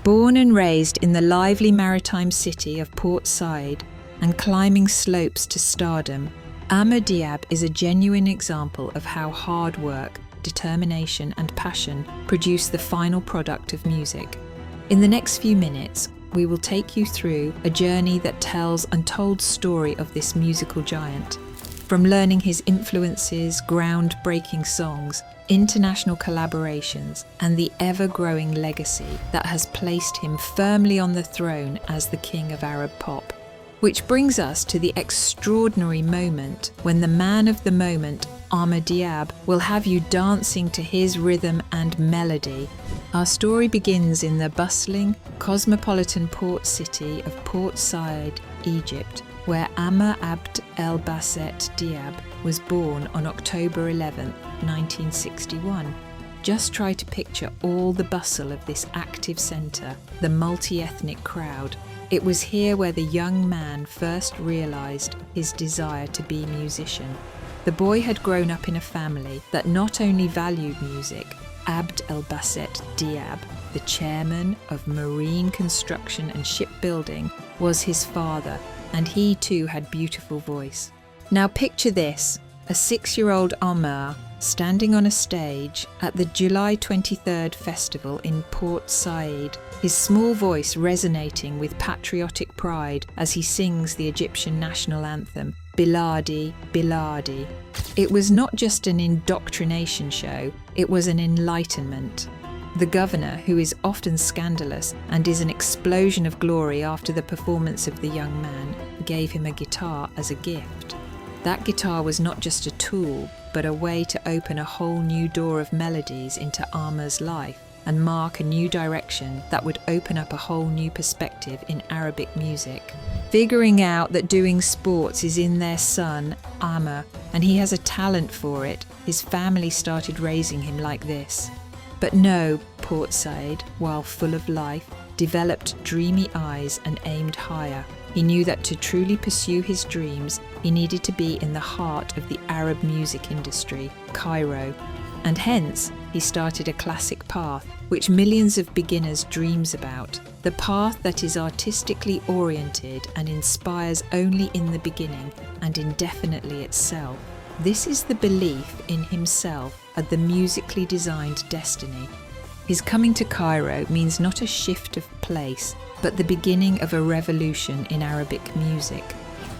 Born and raised in the lively maritime city of Port Said and climbing slopes to stardom, Diab is a genuine example of how hard work, determination and passion produce the final product of music. In the next few minutes, we will take you through a journey that tells untold story of this musical giant. From learning his influences, groundbreaking songs, international collaborations, and the ever-growing legacy that has placed him firmly on the throne as the king of Arab pop. Which brings us to the extraordinary moment when the man of the moment, Diab, will have you dancing to his rhythm and melody. Our story begins in the bustling, cosmopolitan port city of Port Said, Egypt, where Amr Abd el-Basset Diab was born on October 11, 1961. Just try to picture all the bustle of this active centre, the multi-ethnic crowd. It was here where the young man first realised his desire to be a musician. The boy had grown up in a family that not only valued music. Abd el-Basset Diab, the chairman of marine construction and shipbuilding, was his father, and he too had beautiful voice. Now picture this, a 6-year-old Amr standing on a stage at the July 23rd festival in Port Said, his small voice resonating with patriotic pride as he sings the Egyptian national anthem, Biladi, Biladi. It was not just an indoctrination show, it was an enlightenment. The governor, who is often scandalous and is an explosion of glory after the performance of the young man, gave him a guitar as a gift. That guitar was not just a tool, but a way to open a whole new door of melodies into Amr's life and mark a new direction that would open up a whole new perspective in Arabic music. Figuring out that doing sports is in their son, Amr, and he has a talent for it, his family started raising him like this. But no, Port Said, while full of life, developed dreamy eyes and aimed higher. He knew that to truly pursue his dreams, he needed to be in the heart of the Arab music industry, Cairo. And hence, he started a classic path, which millions of beginners dreams about. The path that is artistically oriented and inspires only in the beginning and indefinitely itself. This is the belief in himself and the musically designed destiny. His coming to Cairo means not a shift of place, but the beginning of a revolution in Arabic music.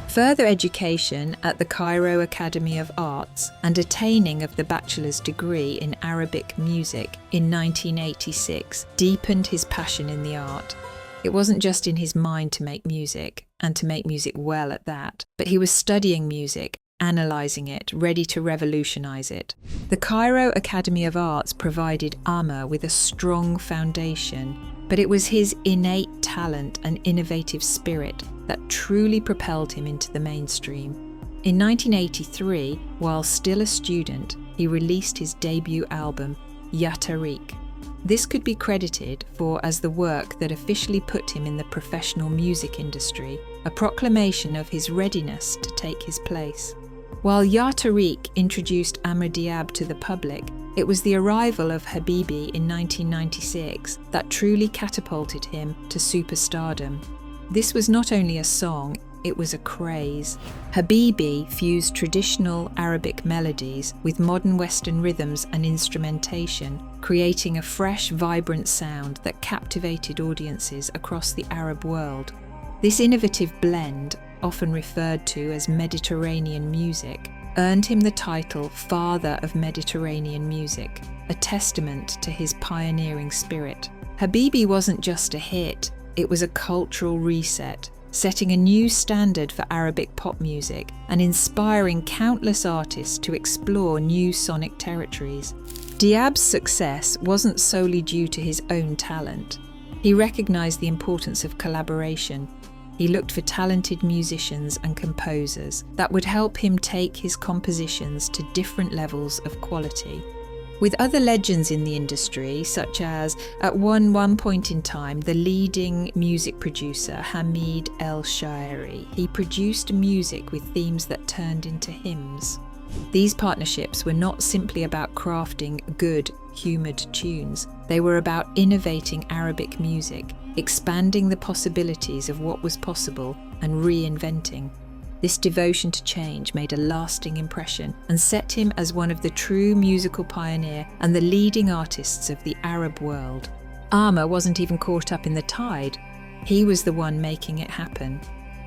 Further education at the Cairo Academy of Arts and attaining of the bachelor's degree in Arabic music in 1986 deepened his passion in the art. It wasn't just in his mind to make music, and to make music well at that, but he was studying music, analysing it, ready to revolutionise it. The Cairo Academy of Arts provided Amr with a strong foundation, but it was his innate talent and innovative spirit that truly propelled him into the mainstream. In 1983, while still a student, he released his debut album, Ya Tariq. This could be credited for as the work that officially put him in the professional music industry, a proclamation of his readiness to take his place. While Ya Tariq introduced Amr Diab to the public, it was the arrival of Habibi in 1996 that truly catapulted him to superstardom. This was not only a song, it was a craze. Habibi fused traditional Arabic melodies with modern Western rhythms and instrumentation, creating a fresh, vibrant sound that captivated audiences across the Arab world. This innovative blend, often referred to as Mediterranean music, earned him the title Father of Mediterranean Music, a testament to his pioneering spirit. Habibi wasn't just a hit, it was a cultural reset, setting a new standard for Arabic pop music and inspiring countless artists to explore new sonic territories. Diab's success wasn't solely due to his own talent. He recognised the importance of collaboration. He looked for talented musicians and composers that would help him take his compositions to different levels of quality. With other legends in the industry, such as, at one point in time, the leading music producer Hamid El-Shaeri, he produced music with themes that turned into hymns. These partnerships were not simply about crafting good, humoured tunes. They were about innovating Arabic music, expanding the possibilities of what was possible and reinventing. This devotion to change made a lasting impression and set him as one of the true musical pioneers and the leading artists of the Arab world. Amr wasn't even caught up in the tide. He was the one making it happen.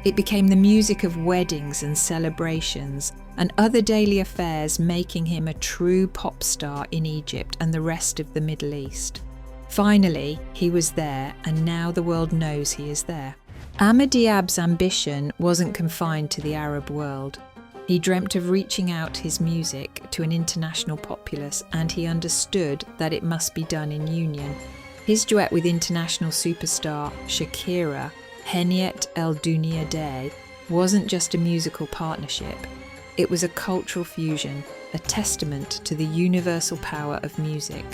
It became the music of weddings and celebrations and other daily affairs, making him a true pop star in Egypt and the rest of the Middle East. Finally, he was there, and now the world knows he is there. Amr Diab's ambition wasn't confined to the Arab world. He dreamt of reaching out his music to an international populace, and he understood that it must be done in union. His duet with international superstar Shakira, Heniyet El Dunia Day, wasn't just a musical partnership. It was a cultural fusion, a testament to the universal power of music.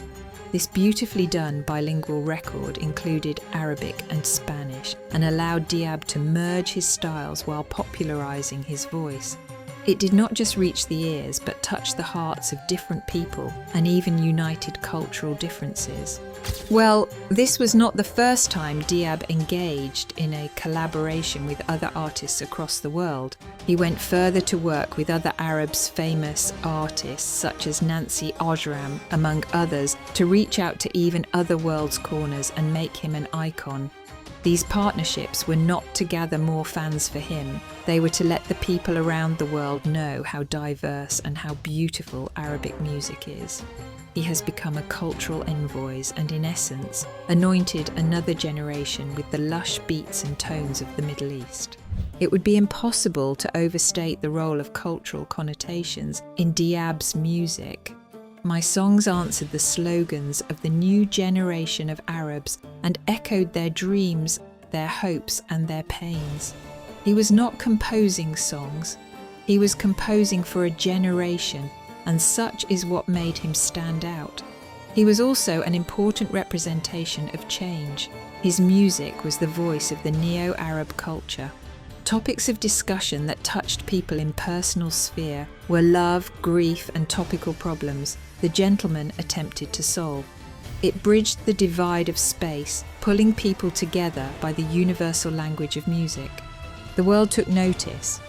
This beautifully done bilingual record included Arabic and Spanish and allowed Diab to merge his styles while popularizing his voice. It did not just reach the ears, but touched the hearts of different people and even united cultural differences. Well, this was not the first time Diab engaged in a collaboration with other artists across the world. He went further to work with other Arabs' famous artists such as Nancy Ojram, among others, to reach out to even other world's corners and make him an icon. These partnerships were not to gather more fans for him. They were to let the people around the world know how diverse and how beautiful Arabic music is. He has become a cultural envoy and, in essence, anointed another generation with the lush beats and tones of the Middle East. It would be impossible to overstate the role of cultural connotations in Diab's music. My songs answered the slogans of the new generation of Arabs and echoed their dreams, their hopes and their pains. He was not composing songs. He was composing for a generation, and such is what made him stand out. He was also an important representation of change. His music was the voice of the neo-Arab culture. Topics of discussion that touched people in personal sphere were love, grief and topical problems the gentleman attempted to solve. It bridged the divide of space, pulling people together by the universal language of music. The world took notice.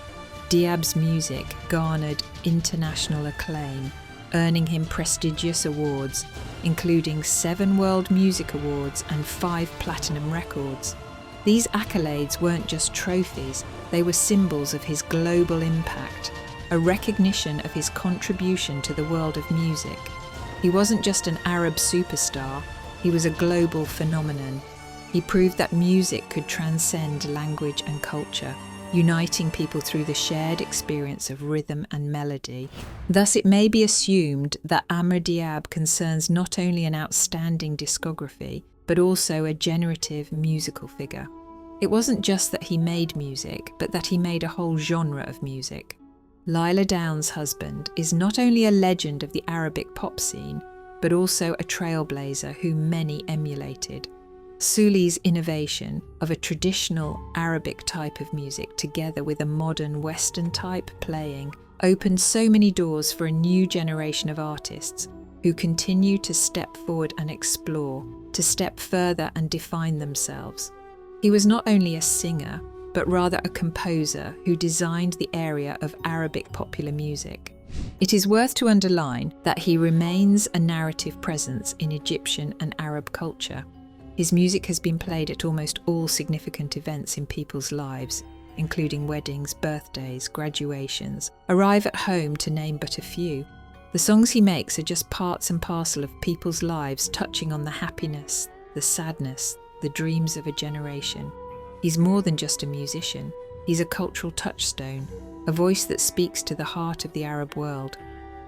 Diab's music garnered international acclaim, earning him prestigious awards, including 7 World Music Awards and 5 Platinum Records. These accolades weren't just trophies, they were symbols of his global impact, a recognition of his contribution to the world of music. He wasn't just an Arab superstar, he was a global phenomenon. He proved that music could transcend language and culture, uniting people through the shared experience of rhythm and melody. Thus, it may be assumed that Amr Diab concerns not only an outstanding discography, but also a generative musical figure. It wasn't just that he made music, but that he made a whole genre of music. Lila Downs' husband is not only a legend of the Arabic pop scene, but also a trailblazer whom many emulated. Suli's innovation of a traditional Arabic type of music together with a modern Western type playing opened so many doors for a new generation of artists who continue to step forward and explore, to step further and define themselves. He was not only a singer, but rather a composer who designed the area of Arabic popular music. It is worth to underline that he remains a narrative presence in Egyptian and Arab culture. His music has been played at almost all significant events in people's lives, including weddings, birthdays, graduations, arrive at home to name but a few. The songs he makes are just parts and parcel of people's lives, touching on the happiness, the sadness, the dreams of a generation. He's more than just a musician. He's a cultural touchstone, a voice that speaks to the heart of the Arab world.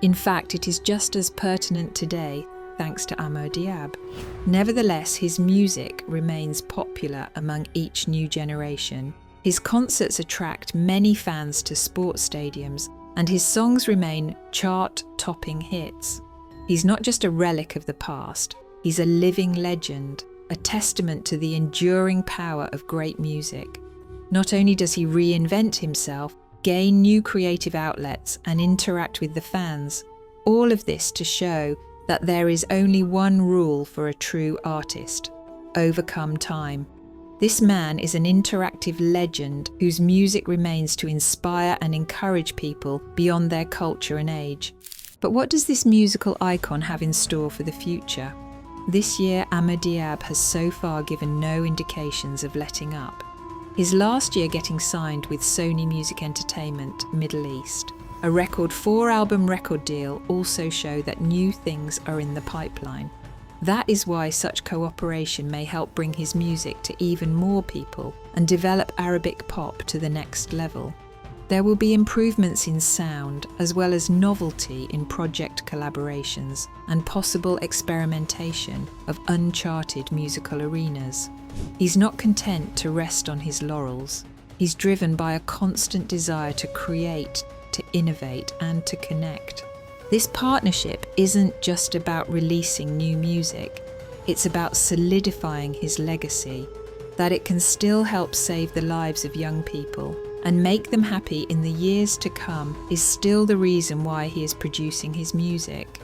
In fact, it is just as pertinent today, thanks to Amr Diab. Nevertheless, his music remains popular among each new generation. His concerts attract many fans to sports stadiums, and his songs remain chart-topping hits. He's not just a relic of the past, he's a living legend, a testament to the enduring power of great music. Not only does he reinvent himself, gain new creative outlets, and interact with the fans, all of this to show that there is only one rule for a true artist: overcome time. This man is an interactive legend whose music remains to inspire and encourage people beyond their culture and age. But what does this musical icon have in store for the future? This year, Diab has so far given no indications of letting up. His last year getting signed with Sony Music Entertainment, Middle East, a record 4-album record deal, also show that new things are in the pipeline. That is why such cooperation may help bring his music to even more people and develop Arabic pop to the next level. There will be improvements in sound, as well as novelty in project collaborations and possible experimentation of uncharted musical arenas. He's not content to rest on his laurels. He's driven by a constant desire to create, to innovate, and to connect. This partnership isn't just about releasing new music, it's about solidifying his legacy, that it can still help save the lives of young people and make them happy in the years to come is still the reason why he is producing his music.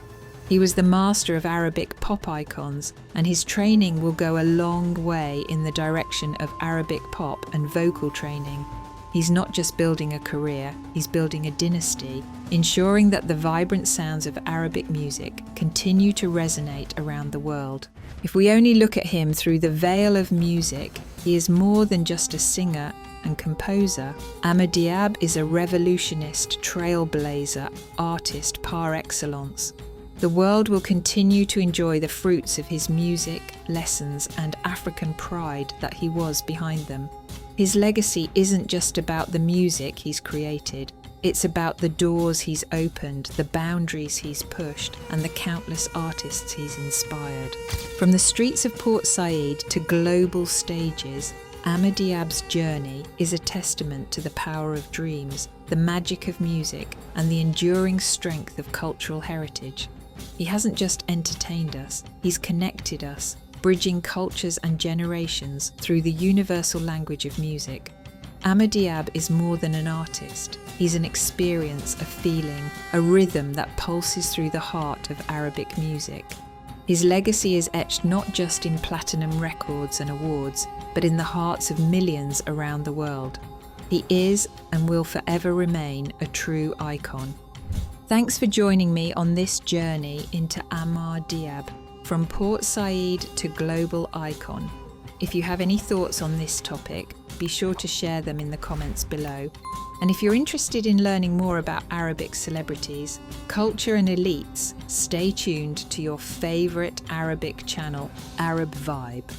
He was the master of Arabic pop icons, and his training will go a long way in the direction of Arabic pop and vocal training. He's not just building a career, he's building a dynasty, ensuring that the vibrant sounds of Arabic music continue to resonate around the world. If we only look at him through the veil of music, he is more than just a singer and composer. Diab is a revolutionist, trailblazer, artist par excellence. The world will continue to enjoy the fruits of his music, lessons, and African pride that he was behind them. His legacy isn't just about the music he's created, it's about the doors he's opened, the boundaries he's pushed, and the countless artists he's inspired. From the streets of Port Said to global stages, Diab's journey is a testament to the power of dreams, the magic of music, and the enduring strength of cultural heritage. He hasn't just entertained us, he's connected us, bridging cultures and generations through the universal language of music. Diab is more than an artist. He's an experience, a feeling, a rhythm that pulses through the heart of Arabic music. His legacy is etched not just in platinum records and awards, but in the hearts of millions around the world. He is and will forever remain a true icon. Thanks for joining me on this journey into Diab, from Port Said to global icon. If you have any thoughts on this topic, be sure to share them in the comments below. And if you're interested in learning more about Arabic celebrities, culture and elites, stay tuned to your favourite Arabic channel, Arab Vibe.